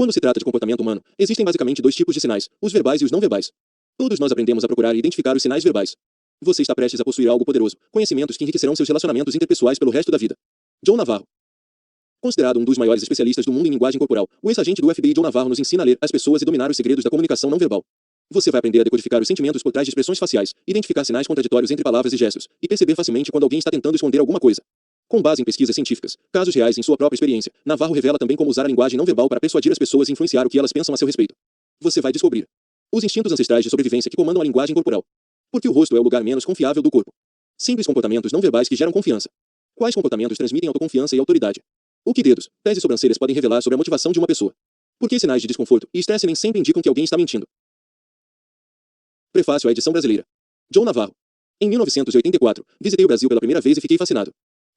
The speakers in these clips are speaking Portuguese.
Quando se trata de comportamento humano, existem basicamente dois tipos de sinais, os verbais e os não verbais. Todos nós aprendemos a procurar e identificar os sinais verbais. Você está prestes a possuir algo poderoso, conhecimentos que enriquecerão seus relacionamentos interpessoais pelo resto da vida. Joe Navarro. Considerado um dos maiores especialistas do mundo em linguagem corporal, o ex-agente do FBI Joe Navarro nos ensina a ler as pessoas e dominar os segredos da comunicação não verbal. Você vai aprender a decodificar os sentimentos por trás de expressões faciais, identificar sinais contraditórios entre palavras e gestos, e perceber facilmente quando alguém está tentando esconder alguma coisa. Com base em pesquisas científicas, casos reais em sua própria experiência, Navarro revela também como usar a linguagem não verbal para persuadir as pessoas e influenciar o que elas pensam a seu respeito. Você vai descobrir os instintos ancestrais de sobrevivência que comandam a linguagem corporal. Porque o rosto é o lugar menos confiável do corpo. Simples comportamentos não verbais que geram confiança. Quais comportamentos transmitem autoconfiança e autoridade? O que dedos, pés e sobrancelhas podem revelar sobre a motivação de uma pessoa? Por que sinais de desconforto e estresse nem sempre indicam que alguém está mentindo? Prefácio à edição brasileira. Joe Navarro. Em 1984, visitei o Brasil pela primeira vez e fiquei fascinado.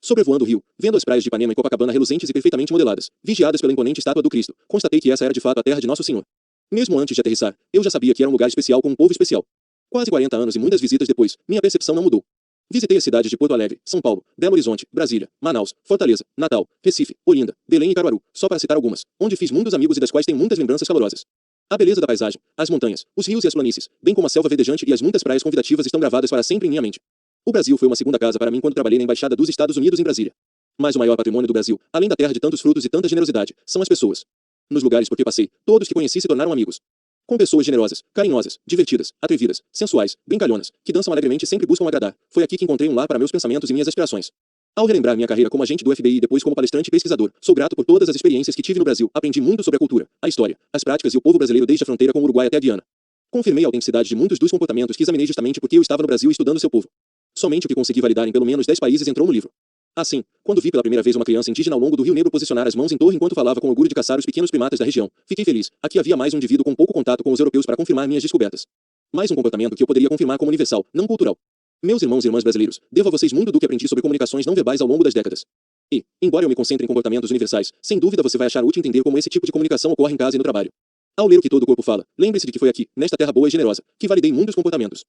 Sobrevoando o Rio, vendo as praias de Ipanema e Copacabana reluzentes e perfeitamente modeladas, vigiadas pela imponente estátua do Cristo, constatei que essa era de fato a terra de Nosso Senhor. Mesmo antes de aterrissar, eu já sabia que era um lugar especial com um povo especial. Quase 40 anos e muitas visitas depois, minha percepção não mudou. Visitei as cidades de Porto Alegre, São Paulo, Belo Horizonte, Brasília, Manaus, Fortaleza, Natal, Recife, Olinda, Belém e Caruaru, só para citar algumas, onde fiz muitos amigos e das quais tenho muitas lembranças calorosas. A beleza da paisagem, as montanhas, os rios e as planícies, bem como a selva verdejante e as muitas praias convidativas estão gravadas para sempre em minha mente. O Brasil foi uma segunda casa para mim quando trabalhei na Embaixada dos Estados Unidos em Brasília. Mas o maior patrimônio do Brasil, além da terra de tantos frutos e tanta generosidade, são as pessoas. Nos lugares por que passei, todos que conheci se tornaram amigos. Com pessoas generosas, carinhosas, divertidas, atrevidas, sensuais, brincalhonas, que dançam alegremente e sempre buscam agradar. Foi aqui que encontrei um lar para meus pensamentos e minhas aspirações. Ao relembrar minha carreira como agente do FBI e depois como palestrante e pesquisador, sou grato por todas as experiências que tive no Brasil. Aprendi muito sobre a cultura, a história, as práticas e o povo brasileiro desde a fronteira com o Uruguai até a Guiana. Confirmei a autenticidade de muitos dos comportamentos que examinei justamente porque eu estava no Brasil estudando seu povo. Somente o que consegui validar em pelo menos 10 países entrou no livro. Assim, quando vi pela primeira vez uma criança indígena ao longo do Rio Negro posicionar as mãos em torre enquanto falava com orgulho de caçar os pequenos primatas da região, fiquei feliz. Aqui havia mais um indivíduo com pouco contato com os europeus para confirmar minhas descobertas. Mais um comportamento que eu poderia confirmar como universal, não cultural. Meus irmãos e irmãs brasileiros, devo a vocês muito do que aprendi sobre comunicações não verbais ao longo das décadas. E, embora eu me concentre em comportamentos universais, sem dúvida você vai achar útil entender como esse tipo de comunicação ocorre em casa e no trabalho. Ao ler o que todo o corpo fala, lembre-se de que foi aqui, nesta terra boa e generosa, que validei muitos comportamentos.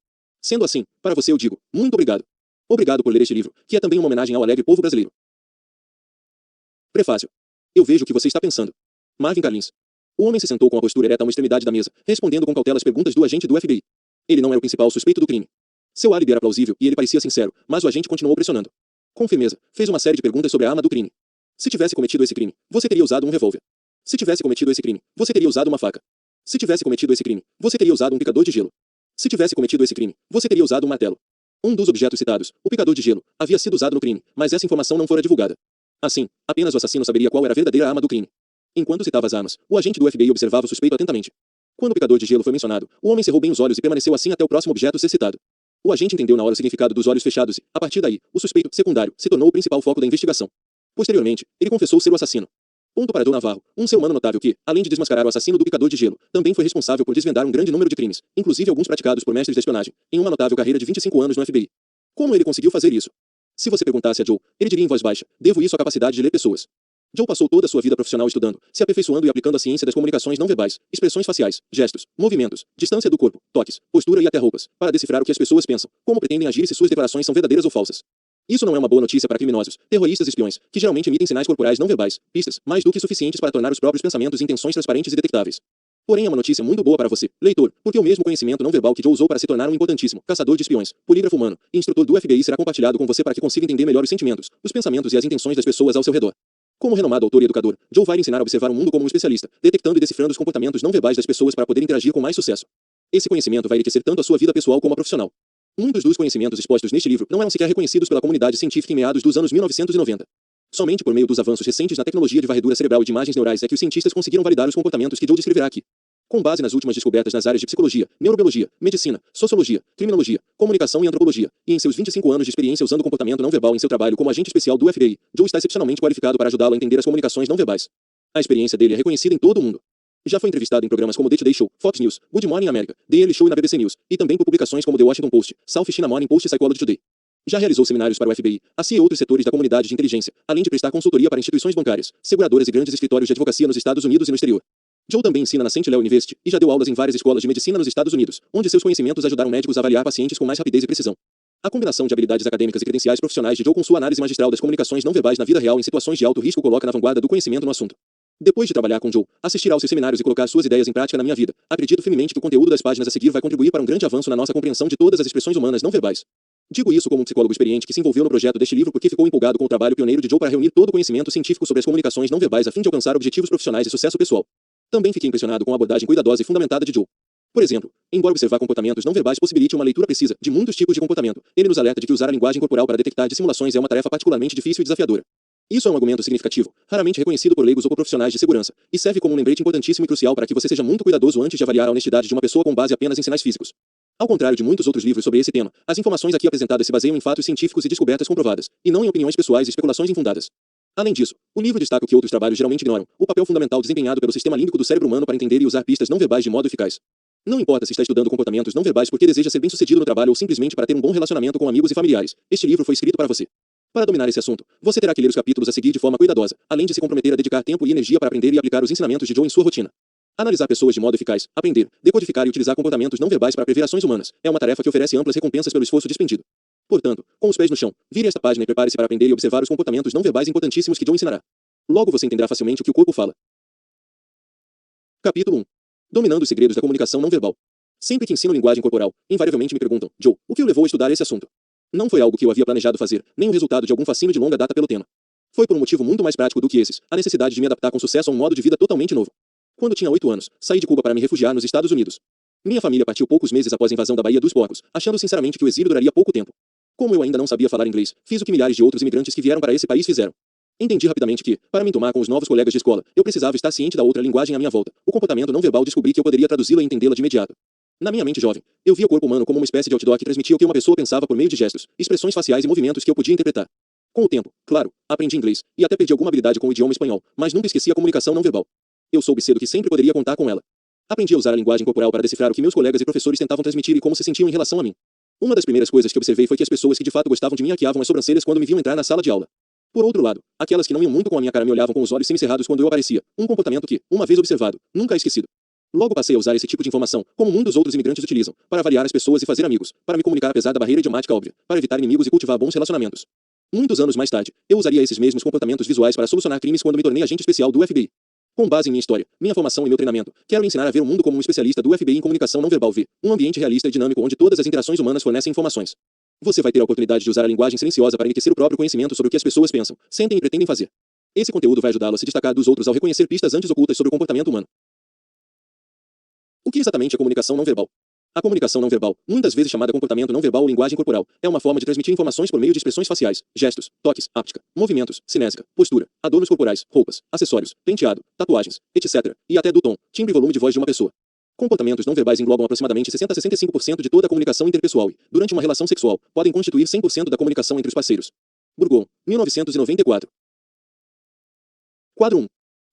Sendo assim, para você eu digo, muito obrigado. Obrigado por ler este livro, que é também uma homenagem ao alegre povo brasileiro. Prefácio. Eu vejo o que você está pensando. Marvin Carlins. O homem se sentou com a postura ereta a uma extremidade da mesa, respondendo com cautela as perguntas do agente do FBI. Ele não era o principal suspeito do crime. Seu álibi era plausível e ele parecia sincero, mas o agente continuou pressionando. Com firmeza, fez uma série de perguntas sobre a arma do crime. Se tivesse cometido esse crime, você teria usado um revólver. Se tivesse cometido esse crime, você teria usado uma faca. Se tivesse cometido esse crime, você teria usado um picador de gelo. Se tivesse cometido esse crime, você teria usado um martelo. Um dos objetos citados, o picador de gelo, havia sido usado no crime, mas essa informação não fora divulgada. Assim, apenas o assassino saberia qual era a verdadeira arma do crime. Enquanto citava as armas, o agente do FBI observava o suspeito atentamente. Quando o picador de gelo foi mencionado, o homem cerrou bem os olhos e permaneceu assim até o próximo objeto ser citado. O agente entendeu na hora o significado dos olhos fechados e, a partir daí, o suspeito secundário se tornou o principal foco da investigação. Posteriormente, ele confessou ser o assassino. Ponto para Joe Navarro, um ser humano notável que, além de desmascarar o assassino do picador de gelo, também foi responsável por desvendar um grande número de crimes, inclusive alguns praticados por mestres de espionagem, em uma notável carreira de 25 anos no FBI. Como ele conseguiu fazer isso? Se você perguntasse a Joe, ele diria em voz baixa, devo isso à capacidade de ler pessoas. Joe passou toda a sua vida profissional estudando, se aperfeiçoando e aplicando a ciência das comunicações não verbais, expressões faciais, gestos, movimentos, distância do corpo, toques, postura e até roupas, para decifrar o que as pessoas pensam, como pretendem agir e se suas declarações são verdadeiras ou falsas. Isso não é uma boa notícia para criminosos, terroristas e espiões, que geralmente emitem sinais corporais não verbais, pistas, mais do que suficientes para tornar os próprios pensamentos e intenções transparentes e detectáveis. Porém é uma notícia muito boa para você, leitor, porque o mesmo conhecimento não verbal que Joe usou para se tornar um importantíssimo caçador de espiões, polígrafo humano e instrutor do FBI será compartilhado com você para que consiga entender melhor os sentimentos, os pensamentos e as intenções das pessoas ao seu redor. Como renomado autor e educador, Joe vai lhe ensinar a observar o mundo como um especialista, detectando e decifrando os comportamentos não verbais das pessoas para poder interagir com mais sucesso. Esse conhecimento vai enriquecer tanto a sua vida pessoal como a profissional. Muitos dos conhecimentos expostos neste livro não eram sequer reconhecidos pela comunidade científica em meados dos anos 1990. Somente por meio dos avanços recentes na tecnologia de varredura cerebral e de imagens neurais é que os cientistas conseguiram validar os comportamentos que Joe descreverá aqui. Com base nas últimas descobertas nas áreas de psicologia, neurobiologia, medicina, sociologia, criminologia, comunicação e antropologia, e em seus 25 anos de experiência usando comportamento não verbal em seu trabalho como agente especial do FBI, Joe está excepcionalmente qualificado para ajudá-lo a entender as comunicações não verbais. A experiência dele é reconhecida em todo o mundo. Já foi entrevistado em programas como The Today Show, Fox News, Good Morning America, The Daily Show e na BBC News, e também por publicações como The Washington Post, South China Morning Post e Psychology Today. Já realizou seminários para o FBI, assim e outros setores da comunidade de inteligência, além de prestar consultoria para instituições bancárias, seguradoras e grandes escritórios de advocacia nos Estados Unidos e no exterior. Joe também ensina na St. Leo University e já deu aulas em várias escolas de medicina nos Estados Unidos, onde seus conhecimentos ajudaram médicos a avaliar pacientes com mais rapidez e precisão. A combinação de habilidades acadêmicas e credenciais profissionais de Joe com sua análise magistral das comunicações não verbais na vida real em situações de alto risco coloca na vanguarda do conhecimento no assunto. Depois de trabalhar com Joe, assistir aos seus seminários e colocar suas ideias em prática na minha vida, acredito firmemente que o conteúdo das páginas a seguir vai contribuir para um grande avanço na nossa compreensão de todas as expressões humanas não verbais. Digo isso como um psicólogo experiente que se envolveu no projeto deste livro porque ficou empolgado com o trabalho pioneiro de Joe para reunir todo o conhecimento científico sobre as comunicações não verbais a fim de alcançar objetivos profissionais e sucesso pessoal. Também fiquei impressionado com a abordagem cuidadosa e fundamentada de Joe. Por exemplo, embora observar comportamentos não verbais possibilite uma leitura precisa de muitos tipos de comportamento, ele nos alerta de que usar a linguagem corporal para detectar dissimulações é uma tarefa particularmente difícil e desafiadora. Isso é um argumento significativo, raramente reconhecido por leigos ou por profissionais de segurança, e serve como um lembrete importantíssimo e crucial para que você seja muito cuidadoso antes de avaliar a honestidade de uma pessoa com base apenas em sinais físicos. Ao contrário de muitos outros livros sobre esse tema, as informações aqui apresentadas se baseiam em fatos científicos e descobertas comprovadas, e não em opiniões pessoais e especulações infundadas. Além disso, o livro destaca o que outros trabalhos geralmente ignoram, o papel fundamental desempenhado pelo sistema límbico do cérebro humano para entender e usar pistas não verbais de modo eficaz. Não importa se está estudando comportamentos não verbais porque deseja ser bem-sucedido no trabalho ou simplesmente para ter um bom relacionamento com amigos e familiares, este livro foi escrito para você. Para dominar esse assunto, você terá que ler os capítulos a seguir de forma cuidadosa, além de se comprometer a dedicar tempo e energia para aprender e aplicar os ensinamentos de Joe em sua rotina. Analisar pessoas de modo eficaz, aprender, decodificar e utilizar comportamentos não verbais para prever ações humanas, é uma tarefa que oferece amplas recompensas pelo esforço despendido. Portanto, com os pés no chão, vire esta página e prepare-se para aprender e observar os comportamentos não verbais importantíssimos que Joe ensinará. Logo você entenderá facilmente o que o corpo fala. Capítulo 1. Dominando os segredos da comunicação não verbal. Sempre que ensino linguagem corporal, invariavelmente me perguntam, Joe, o que o levou a estudar esse assunto? Não foi algo que eu havia planejado fazer, nem o resultado de algum fascínio de longa data pelo tema. Foi por um motivo muito mais prático do que esses, a necessidade de me adaptar com sucesso a um modo de vida totalmente novo. Quando tinha 8 anos, saí de Cuba para me refugiar nos Estados Unidos. Minha família partiu poucos meses após a invasão da Baía dos Porcos, achando sinceramente que o exílio duraria pouco tempo. Como eu ainda não sabia falar inglês, fiz o que milhares de outros imigrantes que vieram para esse país fizeram. Entendi rapidamente que, para me enturmar com os novos colegas de escola, eu precisava estar ciente da outra linguagem à minha volta. O comportamento não verbal descobri que eu poderia traduzi-la e entendê-la de imediato. Na minha mente jovem, eu via o corpo humano como uma espécie de outdoor que transmitia o que uma pessoa pensava por meio de gestos, expressões faciais e movimentos que eu podia interpretar. Com o tempo, claro, aprendi inglês, e até perdi alguma habilidade com o idioma espanhol, mas nunca esqueci a comunicação não verbal. Eu soube cedo que sempre poderia contar com ela. Aprendi a usar a linguagem corporal para decifrar o que meus colegas e professores tentavam transmitir e como se sentiam em relação a mim. Uma das primeiras coisas que observei foi que as pessoas que de fato gostavam de mim arqueavam as sobrancelhas quando me viam entrar na sala de aula. Por outro lado, aquelas que não iam muito com a minha cara me olhavam com os olhos semicerrados quando eu aparecia, um comportamento que, uma vez observado, nunca é esquecido. Logo passei a usar esse tipo de informação, como muitos outros imigrantes utilizam, para avaliar as pessoas e fazer amigos, para me comunicar apesar da barreira idiomática óbvia, para evitar inimigos e cultivar bons relacionamentos. Muitos anos mais tarde, eu usaria esses mesmos comportamentos visuais para solucionar crimes quando me tornei agente especial do FBI. Com base em minha história, minha formação e meu treinamento, quero lhe ensinar a ver o mundo como um especialista do FBI em comunicação não verbal V, um ambiente realista e dinâmico onde todas as interações humanas fornecem informações. Você vai ter a oportunidade de usar a linguagem silenciosa para enriquecer o próprio conhecimento sobre o que as pessoas pensam, sentem e pretendem fazer. Esse conteúdo vai ajudá-lo a se destacar dos outros ao reconhecer pistas antes ocultas sobre o comportamento humano. O que exatamente é comunicação não verbal? A comunicação não verbal, muitas vezes chamada comportamento não verbal ou linguagem corporal, é uma forma de transmitir informações por meio de expressões faciais, gestos, toques, áptica, movimentos, cinésica, postura, adornos corporais, roupas, acessórios, penteado, tatuagens, etc., e até do tom, timbre e volume de voz de uma pessoa. Comportamentos não verbais englobam aproximadamente 60 a 65% de toda a comunicação interpessoal e, durante uma relação sexual, podem constituir 100% da comunicação entre os parceiros. Burgon, 1994. Quadro 1.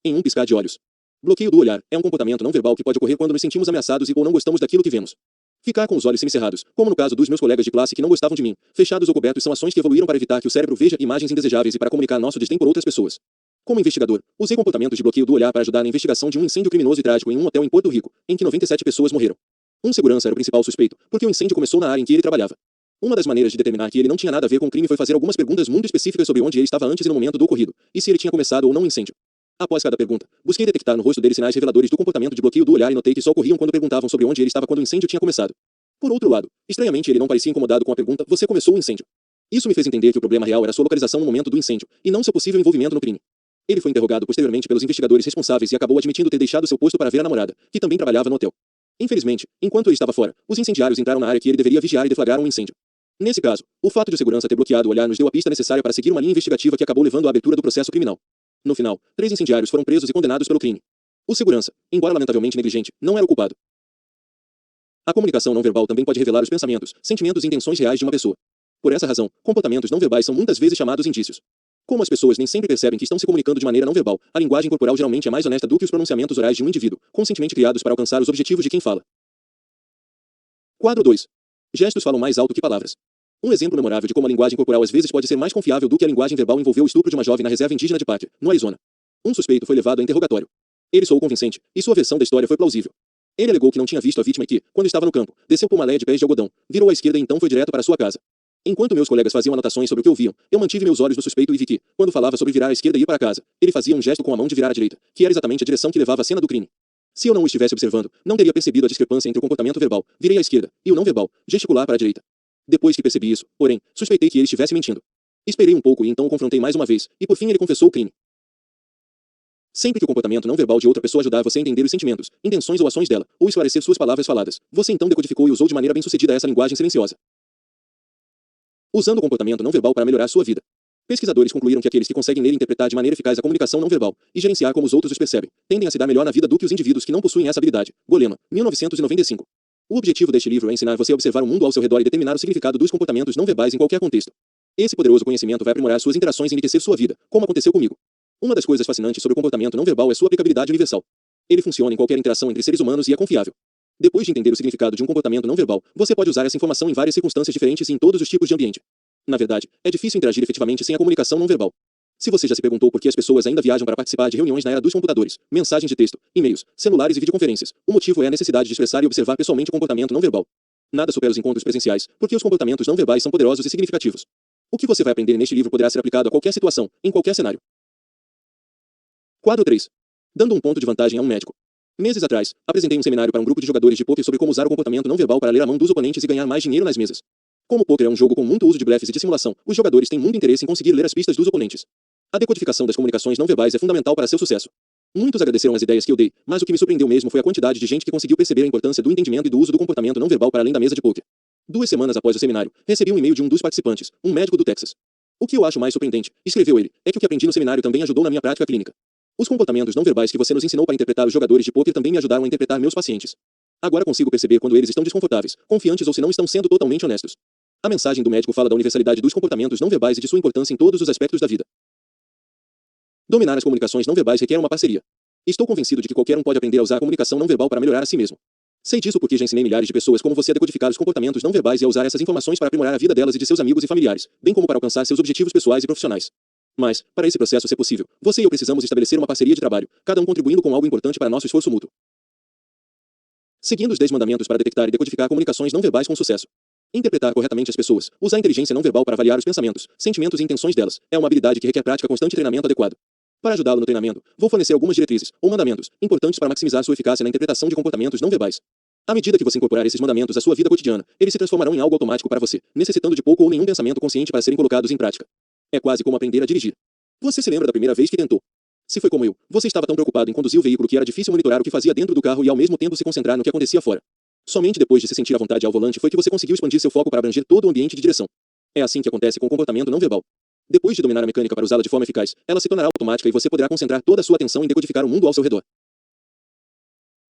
Em um piscar de olhos. Bloqueio do olhar é um comportamento não verbal que pode ocorrer quando nos sentimos ameaçados e ou não gostamos daquilo que vemos. Ficar com os olhos semicerrados, como no caso dos meus colegas de classe que não gostavam de mim, fechados ou cobertos são ações que evoluíram para evitar que o cérebro veja imagens indesejáveis e para comunicar nosso desdém por outras pessoas. Como investigador, usei comportamentos de bloqueio do olhar para ajudar na investigação de um incêndio criminoso e trágico em um hotel em Porto Rico, em que 97 pessoas morreram. Um segurança era o principal suspeito, porque o incêndio começou na área em que ele trabalhava. Uma das maneiras de determinar que ele não tinha nada a ver com o crime foi fazer algumas perguntas muito específicas sobre onde ele estava antes e no momento do ocorrido, e se ele tinha começado ou não o incêndio. Após cada pergunta, busquei detectar no rosto dele sinais reveladores do comportamento de bloqueio do olhar e notei que só ocorriam quando perguntavam sobre onde ele estava quando o incêndio tinha começado. Por outro lado, estranhamente ele não parecia incomodado com a pergunta "Você começou o incêndio?". Isso me fez entender que o problema real era sua localização no momento do incêndio, e não seu possível envolvimento no crime. Ele foi interrogado posteriormente pelos investigadores responsáveis e acabou admitindo ter deixado seu posto para ver a namorada, que também trabalhava no hotel. Infelizmente, enquanto ele estava fora, os incendiários entraram na área que ele deveria vigiar e deflagraram um incêndio. Nesse caso, o fato de o segurança ter bloqueado o olhar nos deu a pista necessária para seguir uma linha investigativa que acabou levando à abertura do processo criminal. No final, 3 incendiários foram presos e condenados pelo crime. O segurança, embora lamentavelmente negligente, não era o culpado. A comunicação não verbal também pode revelar os pensamentos, sentimentos e intenções reais de uma pessoa. Por essa razão, comportamentos não verbais são muitas vezes chamados indícios. Como as pessoas nem sempre percebem que estão se comunicando de maneira não verbal, a linguagem corporal geralmente é mais honesta do que os pronunciamentos orais de um indivíduo, conscientemente criados para alcançar os objetivos de quem fala. Quadro 2. Gestos falam mais alto que palavras. Um exemplo memorável de como a linguagem corporal às vezes pode ser mais confiável do que a linguagem verbal envolveu o estupro de uma jovem na reserva indígena de Parker, no Arizona. Um suspeito foi levado a interrogatório. Ele soou convincente, e sua versão da história foi plausível. Ele alegou que não tinha visto a vítima e que, quando estava no campo, desceu por uma léia de pés de algodão, virou à esquerda e então foi direto para sua casa. Enquanto meus colegas faziam anotações sobre o que ouviam, eu mantive meus olhos no suspeito e vi que, quando falava sobre virar à esquerda e ir para casa, ele fazia um gesto com a mão de virar à direita, que era exatamente a direção que levava à cena do crime. Se eu não o estivesse observando, não teria percebido a discrepância entre o comportamento verbal, virei à esquerda, e o não verbal, gesticular para a direita. Depois que percebi isso, porém, suspeitei que ele estivesse mentindo. Esperei um pouco e então o confrontei mais uma vez, e por fim ele confessou o crime. Sempre que o comportamento não verbal de outra pessoa ajudar você a entender os sentimentos, intenções ou ações dela, ou esclarecer suas palavras faladas, você então decodificou e usou de maneira bem-sucedida essa linguagem silenciosa. Usando o comportamento não verbal para melhorar sua vida. Pesquisadores concluíram que aqueles que conseguem ler e interpretar de maneira eficaz a comunicação não verbal e gerenciar como os outros os percebem, tendem a se dar melhor na vida do que os indivíduos que não possuem essa habilidade. Golema, 1995. O objetivo deste livro é ensinar você a observar o mundo ao seu redor e determinar o significado dos comportamentos não verbais em qualquer contexto. Esse poderoso conhecimento vai aprimorar suas interações e enriquecer sua vida, como aconteceu comigo. Uma das coisas fascinantes sobre o comportamento não verbal é sua aplicabilidade universal. Ele funciona em qualquer interação entre seres humanos e é confiável. Depois de entender o significado de um comportamento não verbal, você pode usar essa informação em várias circunstâncias diferentes e em todos os tipos de ambiente. Na verdade, é difícil interagir efetivamente sem a comunicação não verbal. Se você já se perguntou por que as pessoas ainda viajam para participar de reuniões na era dos computadores, mensagens de texto, e-mails, celulares e videoconferências, o motivo é a necessidade de expressar e observar pessoalmente o comportamento não verbal. Nada supera os encontros presenciais, porque os comportamentos não verbais são poderosos e significativos. O que você vai aprender neste livro poderá ser aplicado a qualquer situação, em qualquer cenário. Quadro 3. Dando um ponto de vantagem a um médico. Meses atrás, apresentei um seminário para um grupo de jogadores de pôquer sobre como usar o comportamento não verbal para ler a mão dos oponentes e ganhar mais dinheiro nas mesas. Como o pôquer é um jogo com muito uso de blefes e dissimulação, os jogadores têm muito interesse em conseguir ler as pistas dos oponentes. A decodificação das comunicações não verbais é fundamental para seu sucesso. Muitos agradeceram as ideias que eu dei, mas o que me surpreendeu mesmo foi a quantidade de gente que conseguiu perceber a importância do entendimento e do uso do comportamento não verbal para além da mesa de pôquer. 2 semanas após o seminário, recebi um e-mail de um dos participantes, um médico do Texas. O que eu acho mais surpreendente, escreveu ele, é que o que aprendi no seminário também ajudou na minha prática clínica. Os comportamentos não verbais que você nos ensinou para interpretar os jogadores de pôquer também me ajudaram a interpretar meus pacientes. Agora consigo perceber quando eles estão desconfortáveis, confiantes ou se não estão sendo totalmente honestos. A mensagem do médico fala da universalidade dos comportamentos não verbais e de sua importância em todos os aspectos da vida. Dominar as comunicações não verbais requer uma parceria. Estou convencido de que qualquer um pode aprender a usar a comunicação não verbal para melhorar a si mesmo. Sei disso porque já ensinei milhares de pessoas como você a decodificar os comportamentos não verbais e a usar essas informações para aprimorar a vida delas e de seus amigos e familiares, bem como para alcançar seus objetivos pessoais e profissionais. Mas, para esse processo ser possível, você e eu precisamos estabelecer uma parceria de trabalho, cada um contribuindo com algo importante para nosso esforço mútuo. Seguindo os 10 mandamentos para detectar e decodificar comunicações não verbais com sucesso. Interpretar corretamente as pessoas, usar a inteligência não verbal para avaliar os pensamentos, sentimentos e intenções delas, é uma habilidade que requer prática constante e treinamento adequado. Para ajudá-lo no treinamento, vou fornecer algumas diretrizes, ou mandamentos, importantes para maximizar sua eficácia na interpretação de comportamentos não verbais. À medida que você incorporar esses mandamentos à sua vida cotidiana, eles se transformarão em algo automático para você, necessitando de pouco ou nenhum pensamento consciente para serem colocados em prática. É quase como aprender a dirigir. Você se lembra da primeira vez que tentou? Se foi como eu, você estava tão preocupado em conduzir o veículo que era difícil monitorar o que fazia dentro do carro e ao mesmo tempo se concentrar no que acontecia fora. Somente depois de se sentir à vontade ao volante foi que você conseguiu expandir seu foco para abranger todo o ambiente de direção. É assim que acontece com o comportamento não verbal. Depois de dominar a mecânica para usá-la de forma eficaz, ela se tornará automática e você poderá concentrar toda a sua atenção em decodificar o mundo ao seu redor.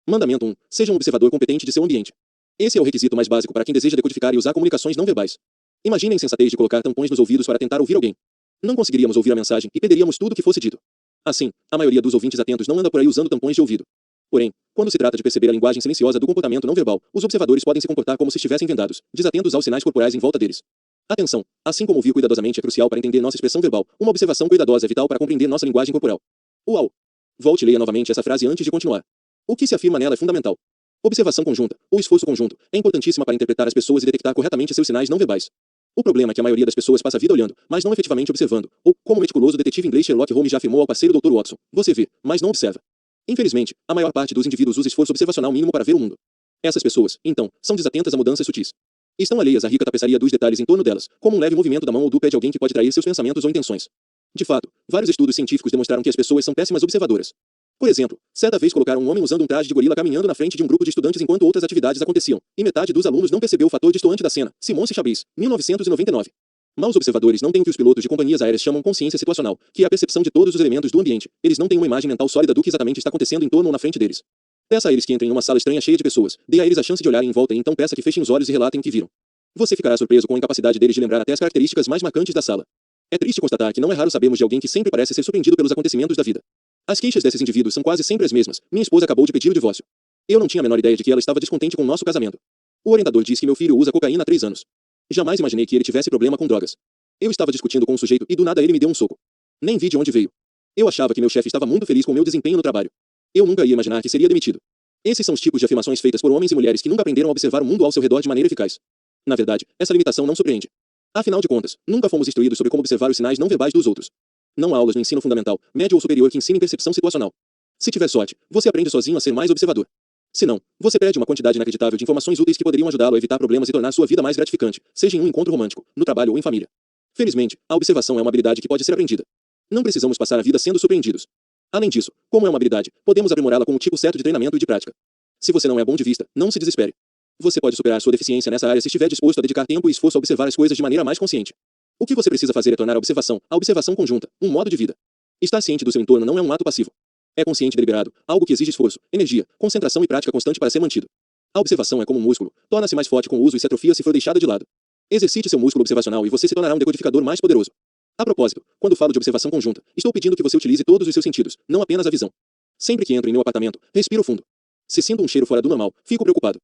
Mandamento 1. Seja um observador competente de seu ambiente. Esse é o requisito mais básico para quem deseja decodificar e usar comunicações não verbais. Imagine a insensatez de colocar tampões nos ouvidos para tentar ouvir alguém. Não conseguiríamos ouvir a mensagem e perderíamos tudo o que fosse dito. Assim, a maioria dos ouvintes atentos não anda por aí usando tampões de ouvido. Porém, quando se trata de perceber a linguagem silenciosa do comportamento não verbal, os observadores podem se comportar como se estivessem vendados, desatentos aos sinais corporais em volta deles. Atenção! Assim como ouvir cuidadosamente é crucial para entender nossa expressão verbal, uma observação cuidadosa é vital para compreender nossa linguagem corporal. Uau! Volte e leia novamente essa frase antes de continuar. O que se afirma nela é fundamental. Observação conjunta, ou esforço conjunto, é importantíssima para interpretar as pessoas e detectar corretamente seus sinais não verbais. O problema é que a maioria das pessoas passa a vida olhando, mas não efetivamente observando, ou, como o meticuloso detetive inglês Sherlock Holmes já afirmou ao parceiro Dr. Watson, você vê, mas não observa. Infelizmente, a maior parte dos indivíduos usa esforço observacional mínimo para ver o mundo. Essas pessoas, então, são desatentas a mudanças sutis. Estão alheias à rica tapeçaria dos detalhes em torno delas, como um leve movimento da mão ou do pé de alguém que pode trair seus pensamentos ou intenções. De fato, vários estudos científicos demonstraram que as pessoas são péssimas observadoras. Por exemplo, certa vez colocaram um homem usando um traje de gorila caminhando na frente de um grupo de estudantes enquanto outras atividades aconteciam, e metade dos alunos não percebeu o fator distoante da cena. Simone Chablis, 1999. Maus observadores não têm o que os pilotos de companhias aéreas chamam consciência situacional, que é a percepção de todos os elementos do ambiente. Eles não têm uma imagem mental sólida do que exatamente está acontecendo em torno ou na frente deles. Peça a eles que entrem em uma sala estranha cheia de pessoas, dê a eles a chance de olharem em volta e então peça que fechem os olhos e relatem o que viram. Você ficará surpreso com a incapacidade deles de lembrar até as características mais marcantes da sala. É triste constatar que não é raro sabermos de alguém que sempre parece ser surpreendido pelos acontecimentos da vida. As queixas desses indivíduos são quase sempre as mesmas. Minha esposa acabou de pedir o divórcio. Eu não tinha a menor ideia de que ela estava descontente com o nosso casamento. O orientador diz que meu filho usa cocaína há 3 anos. Jamais imaginei que ele tivesse problema com drogas. Eu estava discutindo com um sujeito e do nada ele me deu um soco. Nem vi de onde veio. Eu achava que meu chefe estava muito feliz com meu desempenho no trabalho. Eu nunca ia imaginar que seria demitido. Esses são os tipos de afirmações feitas por homens e mulheres que nunca aprenderam a observar o mundo ao seu redor de maneira eficaz. Na verdade, essa limitação não surpreende. Afinal de contas, nunca fomos instruídos sobre como observar os sinais não verbais dos outros. Não há aulas no ensino fundamental, médio ou superior que ensinem percepção situacional. Se tiver sorte, você aprende sozinho a ser mais observador. Se não, você perde uma quantidade inacreditável de informações úteis que poderiam ajudá-lo a evitar problemas e tornar sua vida mais gratificante, seja em um encontro romântico, no trabalho ou em família. Felizmente, a observação é uma habilidade que pode ser aprendida. Não precisamos passar a vida sendo surpreendidos. Além disso, como é uma habilidade, podemos aprimorá-la com um tipo certo de treinamento e de prática. Se você não é bom de vista, não se desespere. Você pode superar sua deficiência nessa área se estiver disposto a dedicar tempo e esforço a observar as coisas de maneira mais consciente. O que você precisa fazer é tornar a observação conjunta, um modo de vida. Estar ciente do seu entorno não é um ato passivo. É consciente e deliberado, algo que exige esforço, energia, concentração e prática constante para ser mantido. A observação é como um músculo, torna-se mais forte com o uso e se atrofia se for deixada de lado. Exercite seu músculo observacional e você se tornará um decodificador mais poderoso. A propósito, quando falo de observação conjunta, estou pedindo que você utilize todos os seus sentidos, não apenas a visão. Sempre que entro em meu apartamento, respiro fundo. Se sinto um cheiro fora do normal, fico preocupado.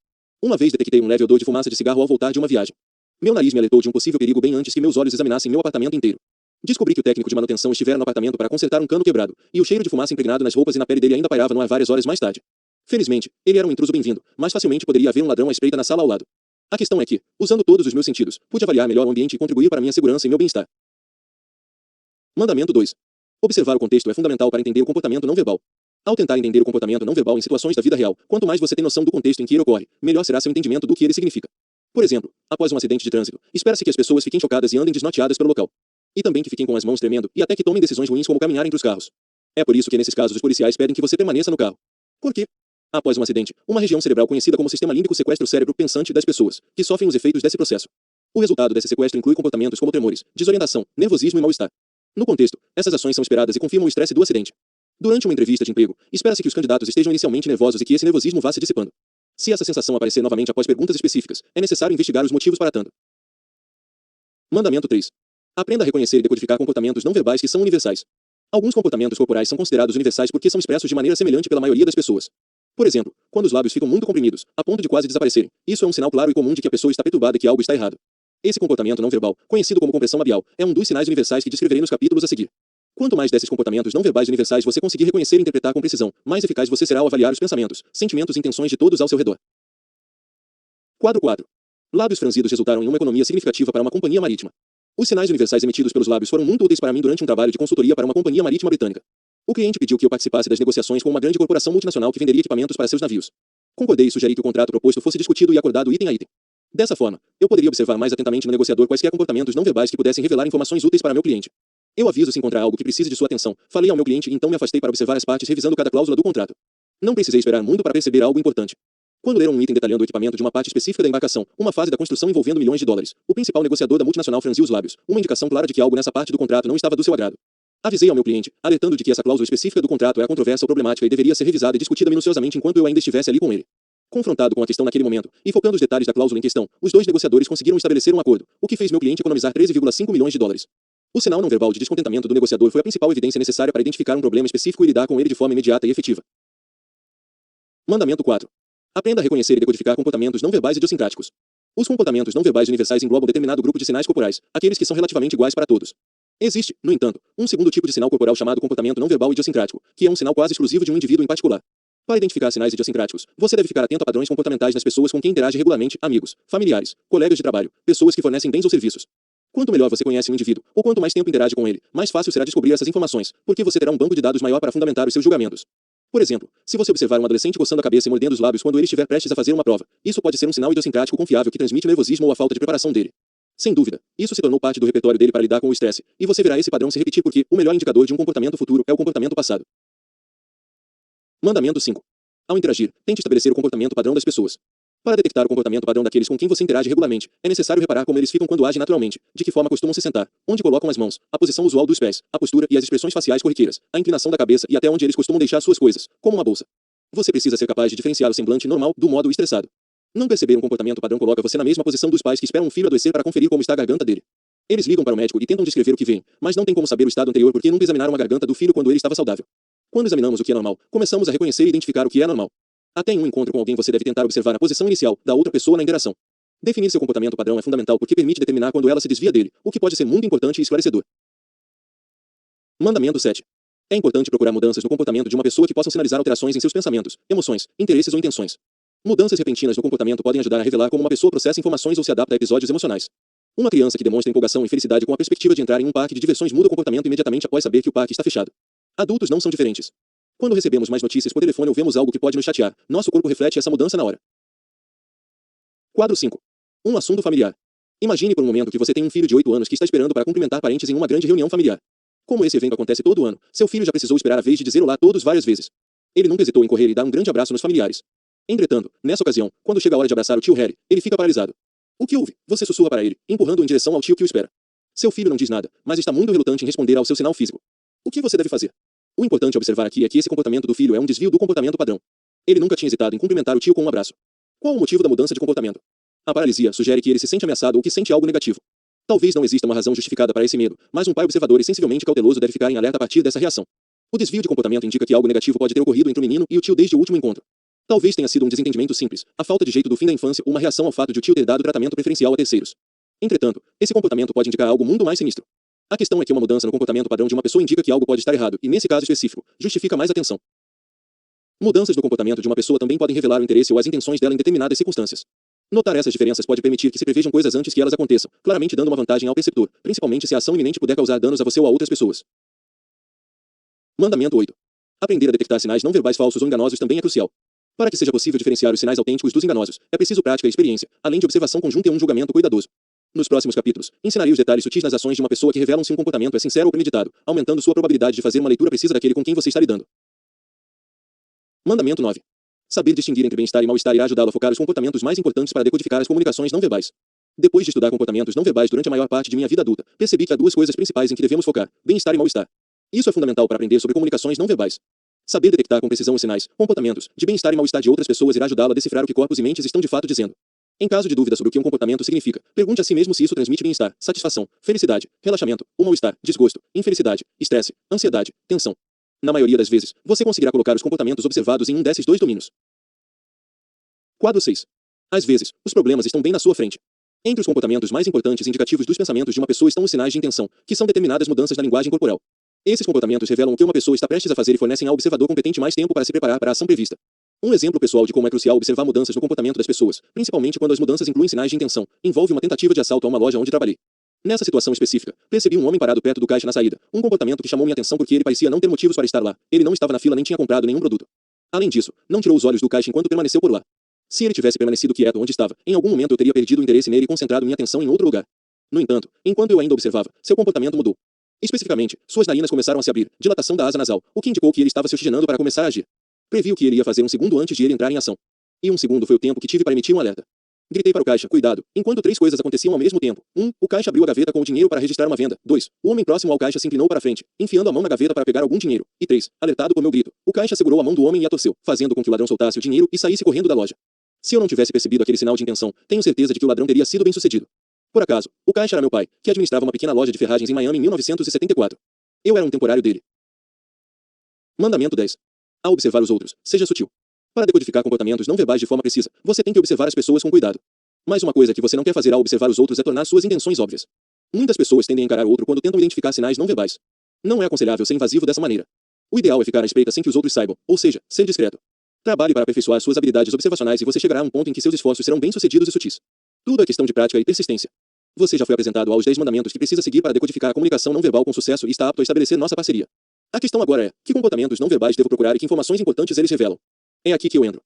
Uma vez detectei um leve odor de fumaça de cigarro ao voltar de uma viagem. Meu nariz me alertou de um possível perigo bem antes que meus olhos examinassem meu apartamento inteiro. Descobri que o técnico de manutenção estivera no apartamento para consertar um cano quebrado, e o cheiro de fumaça impregnado nas roupas e na pele dele ainda pairava no ar várias horas mais tarde. Felizmente, ele era um intruso bem-vindo, mas facilmente poderia haver um ladrão à espreita na sala ao lado. A questão é que, usando todos os meus sentidos, pude avaliar melhor o ambiente e contribuir para minha segurança e meu bem-estar. Mandamento 2. Observar o contexto é fundamental para entender o comportamento não verbal. Ao tentar entender o comportamento não verbal em situações da vida real, quanto mais você tem noção do contexto em que ele ocorre, melhor será seu entendimento do que ele significa. Por exemplo, após um acidente de trânsito, espera-se que as pessoas fiquem chocadas e andem desnorteadas pelo local. E também que fiquem com as mãos tremendo e até que tomem decisões ruins como caminhar entre os carros. É por isso que nesses casos os policiais pedem que você permaneça no carro. Por quê? Após um acidente, uma região cerebral conhecida como sistema límbico sequestra o cérebro pensante das pessoas, que sofrem os efeitos desse processo. O resultado desse sequestro inclui comportamentos como tremores, desorientação, nervosismo e mal-estar. No contexto, essas ações são esperadas e confirmam o estresse do acidente. Durante uma entrevista de emprego, espera-se que os candidatos estejam inicialmente nervosos e que esse nervosismo vá se dissipando. Se essa sensação aparecer novamente após perguntas específicas, é necessário investigar os motivos para tanto. Mandamento 3. Aprenda a reconhecer e decodificar comportamentos não verbais que são universais. Alguns comportamentos corporais são considerados universais porque são expressos de maneira semelhante pela maioria das pessoas. Por exemplo, quando os lábios ficam muito comprimidos, a ponto de quase desaparecerem, isso é um sinal claro e comum de que a pessoa está perturbada e que algo está errado. Esse comportamento não verbal, conhecido como compressão labial, é um dos sinais universais que descreverei nos capítulos a seguir. Quanto mais desses comportamentos não verbais universais você conseguir reconhecer e interpretar com precisão, mais eficaz você será ao avaliar os pensamentos, sentimentos e intenções de todos ao seu redor. Quadro 4. Lábios franzidos resultaram em uma economia significativa para uma companhia marítima. Os sinais universais emitidos pelos lábios foram muito úteis para mim durante um trabalho de consultoria para uma companhia marítima britânica. O cliente pediu que eu participasse das negociações com uma grande corporação multinacional que venderia equipamentos para seus navios. Concordei e sugeri que o contrato proposto fosse discutido e acordado item a item. Dessa forma, eu poderia observar mais atentamente no negociador quaisquer comportamentos não verbais que pudessem revelar informações úteis para meu cliente. Eu aviso se encontrar algo que precise de sua atenção, falei ao meu cliente e então me afastei para observar as partes revisando cada cláusula do contrato. Não precisei esperar muito para perceber algo importante. Quando leram um item detalhando o equipamento de uma parte específica da embarcação, uma fase da construção envolvendo milhões de dólares, o principal negociador da multinacional franziu os lábios, uma indicação clara de que algo nessa parte do contrato não estava do seu agrado. Avisei ao meu cliente, alertando de que essa cláusula específica do contrato é controversa ou problemática e deveria ser revisada e discutida minuciosamente enquanto eu ainda estivesse ali com ele. Confrontado com a questão naquele momento, e focando os detalhes da cláusula em questão, os dois negociadores conseguiram estabelecer um acordo, o que fez meu cliente economizar 13,5 milhões de dólares. O sinal não verbal de descontentamento do negociador foi a principal evidência necessária para identificar um problema específico e lidar com ele de forma imediata e efetiva. Mandamento 4. Aprenda a reconhecer e decodificar comportamentos não verbais idiosincráticos. Os comportamentos não verbais universais englobam determinado grupo de sinais corporais, aqueles que são relativamente iguais para todos. Existe, no entanto, um segundo tipo de sinal corporal chamado comportamento não verbal idiosincrático, que é um sinal quase exclusivo de um indivíduo em particular. Para identificar sinais idiosincráticos, você deve ficar atento a padrões comportamentais nas pessoas com quem interage regularmente, amigos, familiares, colegas de trabalho, pessoas que fornecem bens ou serviços. Quanto melhor você conhece um indivíduo, ou quanto mais tempo interage com ele, mais fácil será descobrir essas informações, porque você terá um banco de dados maior para fundamentar os seus julgamentos. Por exemplo, se você observar um adolescente coçando a cabeça e mordendo os lábios quando ele estiver prestes a fazer uma prova, isso pode ser um sinal idiosincrático confiável que transmite o nervosismo ou a falta de preparação dele. Sem dúvida, isso se tornou parte do repertório dele para lidar com o estresse, e você verá esse padrão se repetir porque o melhor indicador de um comportamento futuro é o comportamento passado. Mandamento 5. Ao interagir, tente estabelecer o comportamento padrão das pessoas. Para detectar o comportamento padrão daqueles com quem você interage regularmente, é necessário reparar como eles ficam quando agem naturalmente, de que forma costumam se sentar, onde colocam as mãos, a posição usual dos pés, a postura e as expressões faciais corriqueiras, a inclinação da cabeça e até onde eles costumam deixar suas coisas, como uma bolsa. Você precisa ser capaz de diferenciar o semblante normal do modo estressado. Não perceber um comportamento padrão coloca você na mesma posição dos pais que esperam um filho adoecer para conferir como está a garganta dele. Eles ligam para o médico e tentam descrever o que veem, mas não tem como saber o estado anterior porque nunca examinaram a garganta do filho quando ele estava saudável. Quando examinamos o que é normal, começamos a reconhecer e identificar o que é normal. Até em um encontro com alguém você deve tentar observar a posição inicial da outra pessoa na interação. Definir seu comportamento padrão é fundamental porque permite determinar quando ela se desvia dele, o que pode ser muito importante e esclarecedor. Mandamento 7. É importante procurar mudanças no comportamento de uma pessoa que possam sinalizar alterações em seus pensamentos, emoções, interesses ou intenções. Mudanças repentinas no comportamento podem ajudar a revelar como uma pessoa processa informações ou se adapta a episódios emocionais. Uma criança que demonstra empolgação e felicidade com a perspectiva de entrar em um parque de diversões muda o comportamento imediatamente após saber que o parque está fechado. Adultos não são diferentes. Quando recebemos mais notícias por telefone ou vemos algo que pode nos chatear, nosso corpo reflete essa mudança na hora. Quadro 5. Um assunto familiar. Imagine por um momento que você tem um filho de 8 anos que está esperando para cumprimentar parentes em uma grande reunião familiar. Como esse evento acontece todo ano, seu filho já precisou esperar a vez de dizer olá a todos várias vezes. Ele nunca hesitou em correr e dar um grande abraço nos familiares. Entretanto, nessa ocasião, quando chega a hora de abraçar o tio Harry, ele fica paralisado. O que houve? Você sussurra para ele, empurrando-o em direção ao tio que o espera. Seu filho não diz nada, mas está muito relutante em responder ao seu sinal físico. O que você deve fazer? O importante a observar aqui é que esse comportamento do filho é um desvio do comportamento padrão. Ele nunca tinha hesitado em cumprimentar o tio com um abraço. Qual o motivo da mudança de comportamento? A paralisia sugere que ele se sente ameaçado ou que sente algo negativo. Talvez não exista uma razão justificada para esse medo, mas um pai observador e sensivelmente cauteloso deve ficar em alerta a partir dessa reação. O desvio de comportamento indica que algo negativo pode ter ocorrido entre o menino e o tio desde o último encontro. Talvez tenha sido um desentendimento simples, a falta de jeito do fim da infância ou uma reação ao fato de o tio ter dado tratamento preferencial a terceiros. Entretanto, esse comportamento pode indicar algo muito mais sinistro. A questão é que uma mudança no comportamento padrão de uma pessoa indica que algo pode estar errado e, nesse caso específico, justifica mais atenção. Mudanças no comportamento de uma pessoa também podem revelar o interesse ou as intenções dela em determinadas circunstâncias. Notar essas diferenças pode permitir que se prevejam coisas antes que elas aconteçam, claramente dando uma vantagem ao perceptor, principalmente se a ação iminente puder causar danos a você ou a outras pessoas. Mandamento 8. Aprender a detectar sinais não verbais falsos ou enganosos também é crucial. Para que seja possível diferenciar os sinais autênticos dos enganosos, é preciso prática e experiência, além de observação conjunta e um julgamento cuidadoso. Nos próximos capítulos, ensinarei os detalhes sutis nas ações de uma pessoa que revelam se um comportamento é sincero ou premeditado, aumentando sua probabilidade de fazer uma leitura precisa daquele com quem você está lidando. Mandamento 9. Saber distinguir entre bem-estar e mal-estar irá ajudá-lo a focar os comportamentos mais importantes para decodificar as comunicações não verbais. Depois de estudar comportamentos não verbais durante a maior parte de minha vida adulta, percebi que há duas coisas principais em que devemos focar: bem-estar e mal-estar. Isso é fundamental para aprender sobre comunicações não verbais. Saber detectar com precisão os sinais, comportamentos, de bem-estar e mal-estar de outras pessoas irá ajudá-lo a decifrar o que corpos e mentes estão de fato dizendo. Em caso de dúvida sobre o que um comportamento significa, pergunte a si mesmo se isso transmite bem-estar, satisfação, felicidade, relaxamento, ou mal-estar, desgosto, infelicidade, estresse, ansiedade, tensão. Na maioria das vezes, você conseguirá colocar os comportamentos observados em um desses dois domínios. Quadro 6. Às vezes, os problemas estão bem na sua frente. Entre os comportamentos mais importantes e indicativos dos pensamentos de uma pessoa estão os sinais de intenção, que são determinadas mudanças na linguagem corporal. Esses comportamentos revelam o que uma pessoa está prestes a fazer e fornecem ao observador competente mais tempo para se preparar para a ação prevista. Um exemplo pessoal de como é crucial observar mudanças no comportamento das pessoas, principalmente quando as mudanças incluem sinais de intenção, envolve uma tentativa de assalto a uma loja onde trabalhei. Nessa situação específica, percebi um homem parado perto do caixa na saída, um comportamento que chamou minha atenção porque ele parecia não ter motivos para estar lá. Ele não estava na fila nem tinha comprado nenhum produto. Além disso, não tirou os olhos do caixa enquanto permaneceu por lá. Se ele tivesse permanecido quieto onde estava, em algum momento eu teria perdido o interesse nele e concentrado minha atenção em outro lugar. No entanto, enquanto eu ainda observava, seu comportamento mudou. Especificamente, suas narinas começaram a se abrir, dilatação da asa nasal, o que indicou que ele estava se oxigenando para começar a agir. Previ o que ele ia fazer um segundo antes de ele entrar em ação. E um segundo foi o tempo que tive para emitir um alerta. Gritei para o caixa, cuidado, enquanto três coisas aconteciam ao mesmo tempo. 1. O caixa abriu a gaveta com o dinheiro para registrar uma venda. 2. O homem próximo ao caixa se inclinou para frente, enfiando a mão na gaveta para pegar algum dinheiro. E 3. Alertado por meu grito, o caixa segurou a mão do homem e a torceu, fazendo com que o ladrão soltasse o dinheiro e saísse correndo da loja. Se eu não tivesse percebido aquele sinal de intenção, tenho certeza de que o ladrão teria sido bem-sucedido. Por acaso, o caixa era meu pai, que administrava uma pequena loja de ferragens em Miami em 1974. Eu era um temporário dele. Mandamento 10. Ao observar os outros, seja sutil. Para decodificar comportamentos não verbais de forma precisa, você tem que observar as pessoas com cuidado. Mas uma coisa que você não quer fazer ao observar os outros é tornar suas intenções óbvias. Muitas pessoas tendem a encarar o outro quando tentam identificar sinais não verbais. Não é aconselhável ser invasivo dessa maneira. O ideal é ficar à espreita sem que os outros saibam, ou seja, ser discreto. Trabalhe para aperfeiçoar suas habilidades observacionais e você chegará a um ponto em que seus esforços serão bem-sucedidos e sutis. Tudo é questão de prática e persistência. Você já foi apresentado aos 10 mandamentos que precisa seguir para decodificar a comunicação não verbal com sucesso e está apto a estabelecer nossa parceria. A questão agora é, que comportamentos não verbais devo procurar e que informações importantes eles revelam? É aqui que eu entro.